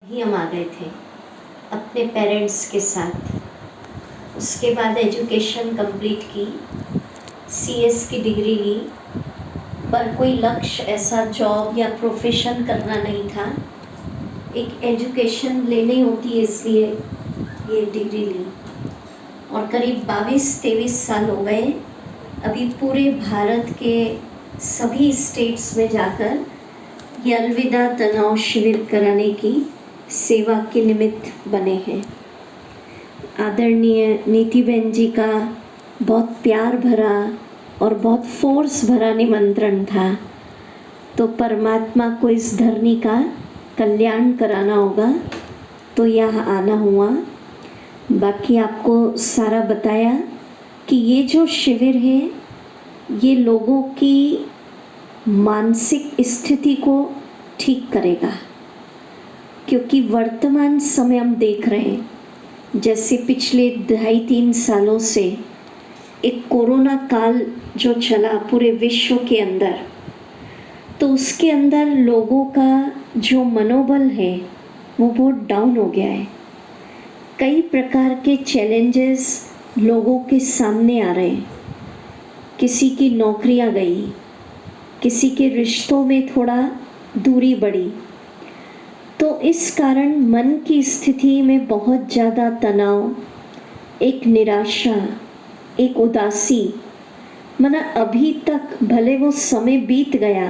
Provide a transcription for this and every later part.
ही हम आ गए थे अपने पेरेंट्स के साथ। उसके बाद एजुकेशन कंप्लीट की, सीएस की डिग्री ली, पर कोई लक्ष्य ऐसा जॉब या प्रोफेशन करना नहीं था। एक एजुकेशन लेनी होती है, इसलिए ये डिग्री ली। और करीब 22-23 साल हो गए अभी पूरे भारत के सभी स्टेट्स में जाकर ये अलविदा तनाव शिविर कराने की सेवा के निमित्त बने हैं। आदरणीय नीतिबेन जी का बहुत प्यार भरा और बहुत फोर्स भरा निमंत्रण था, तो परमात्मा को इस धरनी का कल्याण कराना होगा तो यहाँ आना हुआ। बाकी आपको सारा बताया कि ये जो शिविर है ये लोगों की मानसिक स्थिति को ठीक करेगा, क्योंकि वर्तमान समय हम देख रहे हैं जैसे पिछले 2.5-3 सालों से एक कोरोना काल जो चला पूरे विश्व के अंदर, तो उसके अंदर लोगों का जो मनोबल है वो बहुत डाउन हो गया है। कई प्रकार के चैलेंजेस लोगों के सामने आ रहे हैं। किसी की नौकरियां गई, किसी के रिश्तों में थोड़ा दूरी बढ़ी, तो इस कारण मन की स्थिति में बहुत ज़्यादा तनाव, एक निराशा, एक उदासी, माना अभी तक भले वो समय बीत गया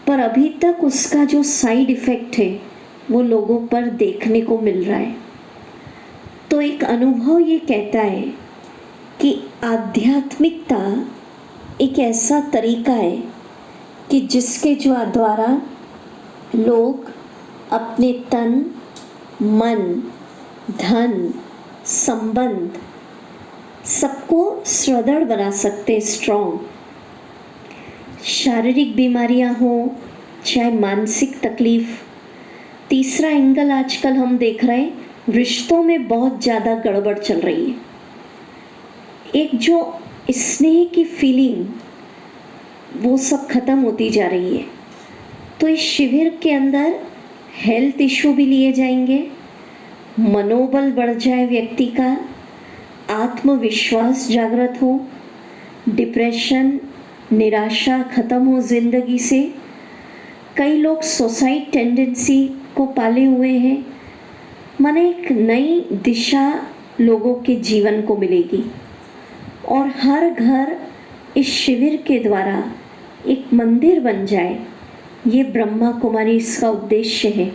पर अभी तक उसका जो साइड इफ़ेक्ट है वो लोगों पर देखने को मिल रहा है। तो एक अनुभव ये कहता है कि आध्यात्मिकता एक ऐसा तरीका है कि जिसके द्वारा लोग अपने तन, मन, धन, संबंध सबको सुदृढ़ बना सकते, स्ट्रॉन्ग। शारीरिक बीमारियां हो चाहे मानसिक तकलीफ। तीसरा एंगल आजकल हम देख रहे हैं, रिश्तों में बहुत ज़्यादा गड़बड़ चल रही है। एक जो स्नेह की फीलिंग वो सब खत्म होती जा रही है। तो इस शिविर के अंदर हेल्थ इशू भी लिए जाएंगे, मनोबल बढ़ जाए व्यक्ति का, आत्मविश्वास जागृत हो, डिप्रेशन, निराशा खत्म हो जिंदगी से। कई लोग सुसाइड टेंडेंसी को पाले हुए हैं, माने एक नई दिशा लोगों के जीवन को मिलेगी। और हर घर इस शिविर के द्वारा एक मंदिर बन जाए, ये ब्रह्मा कुमारी इसका उद्देश्य है।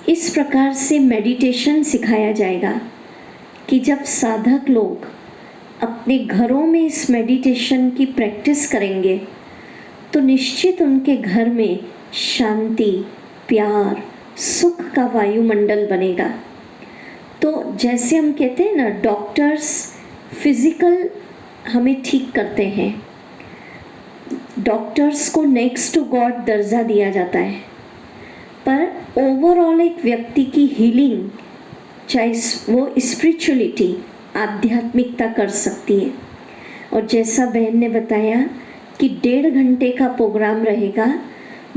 इस प्रकार से मेडिटेशन सिखाया जाएगा कि जब साधक लोग अपने घरों में इस मेडिटेशन की प्रैक्टिस करेंगे तो निश्चित उनके घर में शांति, प्यार, सुख का वायुमंडल बनेगा। तो जैसे हम कहते हैं ना, डॉक्टर्स फिजिकल हमें ठीक करते हैं, डॉक्टर्स को नेक्स्ट टू गॉड दर्जा दिया जाता है, पर ओवरऑल एक व्यक्ति की हीलिंग, चाहे वो स्पिरिचुअलिटी, आध्यात्मिकता कर सकती है। और जैसा बहन ने बताया कि 1.5 घंटे का प्रोग्राम रहेगा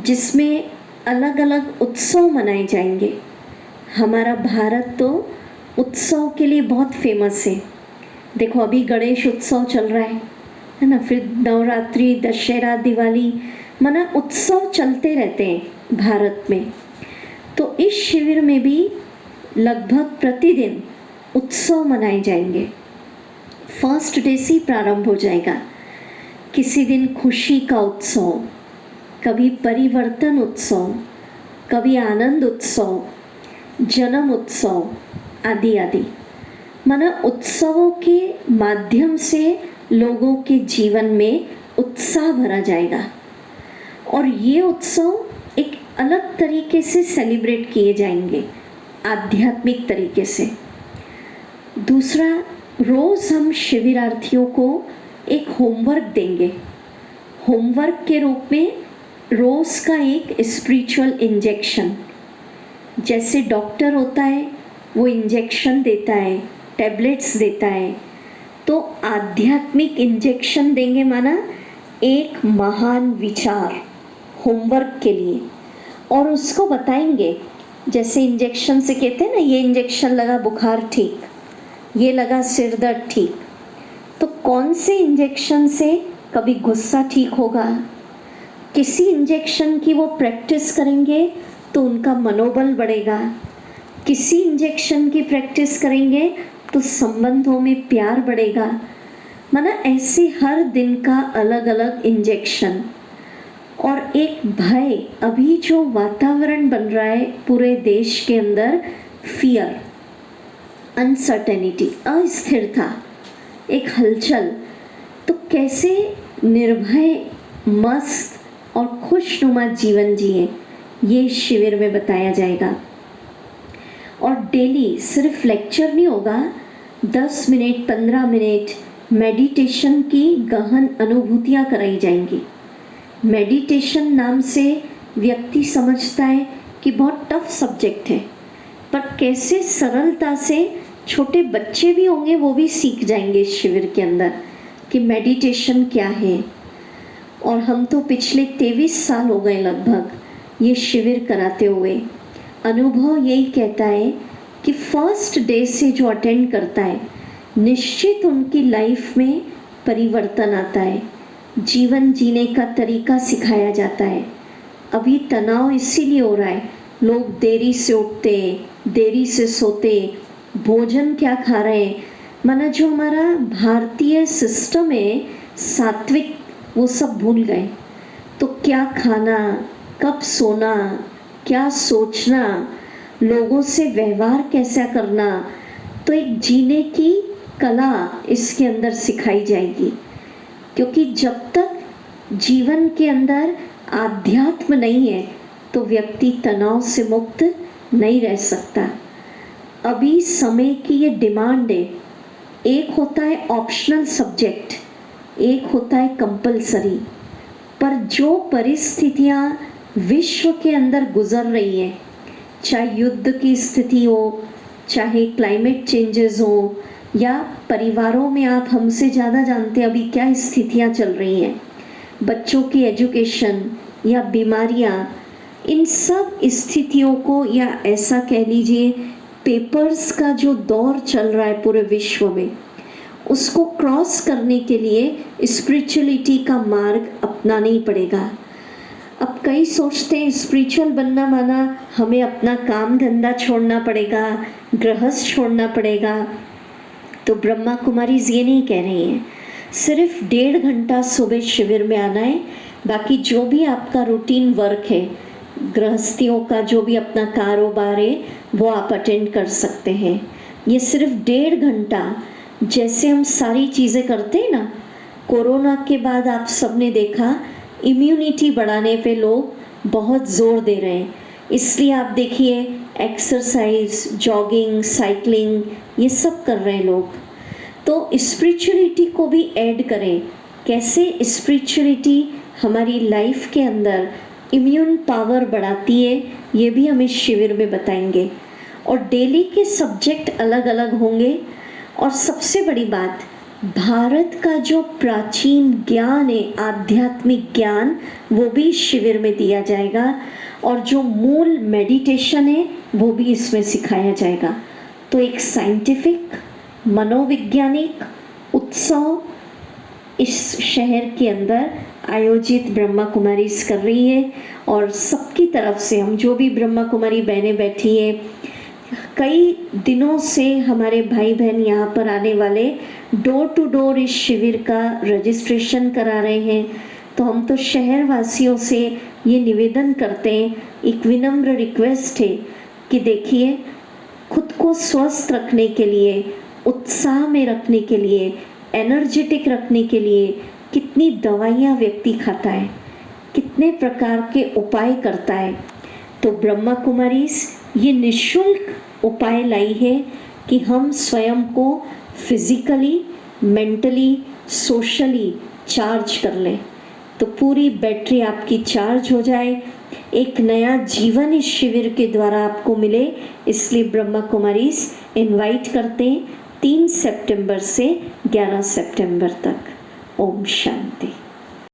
जिसमें अलग अलग उत्सव मनाए जाएंगे। हमारा भारत तो उत्सव के लिए बहुत फेमस है। देखो अभी गणेश उत्सव चल रहा है ना, फिर नवरात्रि, दशहरा, दिवाली, माना उत्सव चलते रहते हैं भारत में। तो इस शिविर में भी लगभग प्रतिदिन उत्सव मनाए जाएंगे। फर्स्ट डे से प्रारंभ हो जाएगा। किसी दिन खुशी का उत्सव, कभी परिवर्तन उत्सव, कभी आनंद उत्सव, जन्म उत्सव आदि आदि। माना उत्सवों के माध्यम से लोगों के जीवन में उत्साह भरा जाएगा। और ये उत्सव एक अलग तरीके से सेलिब्रेट किए जाएंगे, आध्यात्मिक तरीके से। दूसरा, रोज़ हम शिविरार्थियों को एक होमवर्क देंगे। होमवर्क के रूप में रोज़ का एक स्पिरिचुअल इंजेक्शन, जैसे डॉक्टर होता है वो इंजेक्शन देता है, टैबलेट्स देता है, तो आध्यात्मिक इंजेक्शन देंगे, माना एक महान विचार होमवर्क के लिए। और उसको बताएंगे जैसे इंजेक्शन से कहते हैं ना, ये इंजेक्शन लगा बुखार ठीक, ये लगा सिर दर्द ठीक। तो कौन से इंजेक्शन से कभी गुस्सा ठीक होगा? किसी इंजेक्शन की वो प्रैक्टिस करेंगे तो उनका मनोबल बढ़ेगा, किसी इंजेक्शन की प्रैक्टिस करेंगे तो संबंधों में प्यार बढ़ेगा। माना ऐसे हर दिन का अलग अलग इंजेक्शन। और एक भय, अभी जो वातावरण बन रहा है पूरे देश के अंदर, फियर, अनसर्टेनिटी, अस्थिरता, एक हलचल, तो कैसे निर्भय, मस्त और खुशनुमा जीवन जिए, ये शिविर में बताया जाएगा। और डेली सिर्फ लेक्चर नहीं होगा, 10 मिनट 15 मिनट मेडिटेशन की गहन अनुभूतियाँ कराई जाएंगी। मेडिटेशन नाम से व्यक्ति समझता है कि बहुत टफ सब्जेक्ट है, पर कैसे सरलता से छोटे बच्चे भी होंगे वो भी सीख जाएंगे इस शिविर के अंदर कि मेडिटेशन क्या है। और हम तो पिछले 23 साल हो गए लगभग ये शिविर कराते हुए। अनुभव यही कहता है कि फर्स्ट डे से जो अटेंड करता है, निश्चित उनकी लाइफ में परिवर्तन आता है, जीवन जीने का तरीका सिखाया जाता है। अभी तनाव इसीलिए हो रहा है, लोग देरी से उठते, देरी से सोते, भोजन क्या खा रहे हैं, माना जो हमारा भारतीय सिस्टम है सात्विक, वो सब भूल गए। तो क्या खाना, कब सोना, क्या सोचना, लोगों से व्यवहार कैसा करना, तो एक जीने की कला इसके अंदर सिखाई जाएगी। क्योंकि जब तक जीवन के अंदर आध्यात्म नहीं है तो व्यक्ति तनाव से मुक्त नहीं रह सकता। अभी समय की ये डिमांड है, एक होता है ऑप्शनल सब्जेक्ट, एक होता है कंपलसरी। पर जो परिस्थितियाँ विश्व के अंदर गुजर रही है, चाहे युद्ध की स्थिति हो, चाहे क्लाइमेट चेंजेस हो, या परिवारों में आप हमसे ज़्यादा जानते हैं अभी क्या स्थितियाँ चल रही हैं, बच्चों की एजुकेशन या बीमारियाँ, इन सब स्थितियों को, या ऐसा कह लीजिए पेपर्स का जो दौर चल रहा है पूरे विश्व में, उसको क्रॉस करने के लिए स्पिरिचुअलिटी का मार्ग अपनाना ही पड़ेगा। अब कई सोचते हैं स्पिरिचुअल बनना माना हमें अपना काम धंधा छोड़ना पड़ेगा, गृहस्थ छोड़ना पड़ेगा। तो ब्रह्मा कुमारीज ये नहीं कह रही हैं, सिर्फ 1.5 घंटा सुबह शिविर में आना है, बाकी जो भी आपका रूटीन वर्क है, गृहस्थियों का जो भी अपना कारोबार है, वो आप अटेंड कर सकते हैं। ये सिर्फ 1.5 घंटा, जैसे हम सारी चीज़ें करते हैं ना, कोरोना के बाद आप सबने देखा इम्यूनिटी बढ़ाने पे लोग बहुत ज़ोर दे रहे हैं। इसलिए आप देखिए एक्सरसाइज, जॉगिंग, साइकिलिंग, ये सब कर रहे हैं लोग। तो स्पिरिचुअलिटी को भी ऐड करें। कैसे स्पिरिचुअलिटी हमारी लाइफ के अंदर इम्यून पावर बढ़ाती है, ये भी हम इस शिविर में बताएंगे। और डेली के सब्जेक्ट अलग अलग होंगे। और सबसे बड़ी बात, भारत का जो प्राचीन ज्ञान है, आध्यात्मिक ज्ञान, वो भी इस शिविर में दिया जाएगा। और जो मूल मेडिटेशन है वो भी इसमें सिखाया जाएगा। तो एक साइंटिफिक, मनोवैज्ञानिक उत्सव इस शहर के अंदर आयोजित ब्रह्मा कुमारीज कर रही है। और सबकी तरफ से हम जो भी ब्रह्मा कुमारी बहनें बैठी हैं, कई दिनों से हमारे भाई बहन यहाँ पर आने वाले डोर टू डोर इस शिविर का रजिस्ट्रेशन करा रहे हैं। तो हम तो शहर वासियों से ये निवेदन करते हैं, एक विनम्र रिक्वेस्ट है कि देखिए, खुद को स्वस्थ रखने के लिए, उत्साह में रखने के लिए, एनर्जेटिक रखने के लिए कितनी दवाइयाँ व्यक्ति खाता है, कितने प्रकार के उपाय करता है। तो ब्रह्मा कुमारीज ये निःशुल्क उपाय लाई है कि हम स्वयं को फिजिकली, मेंटली, सोशली चार्ज कर लें, तो पूरी बैटरी आपकी चार्ज हो जाए, एक नया जीवन इस शिविर के द्वारा आपको मिले। इसलिए ब्रह्मा कुमारीज इनवाइट करते हैं 3 सितंबर से 11 सितंबर तक। ओम शांति।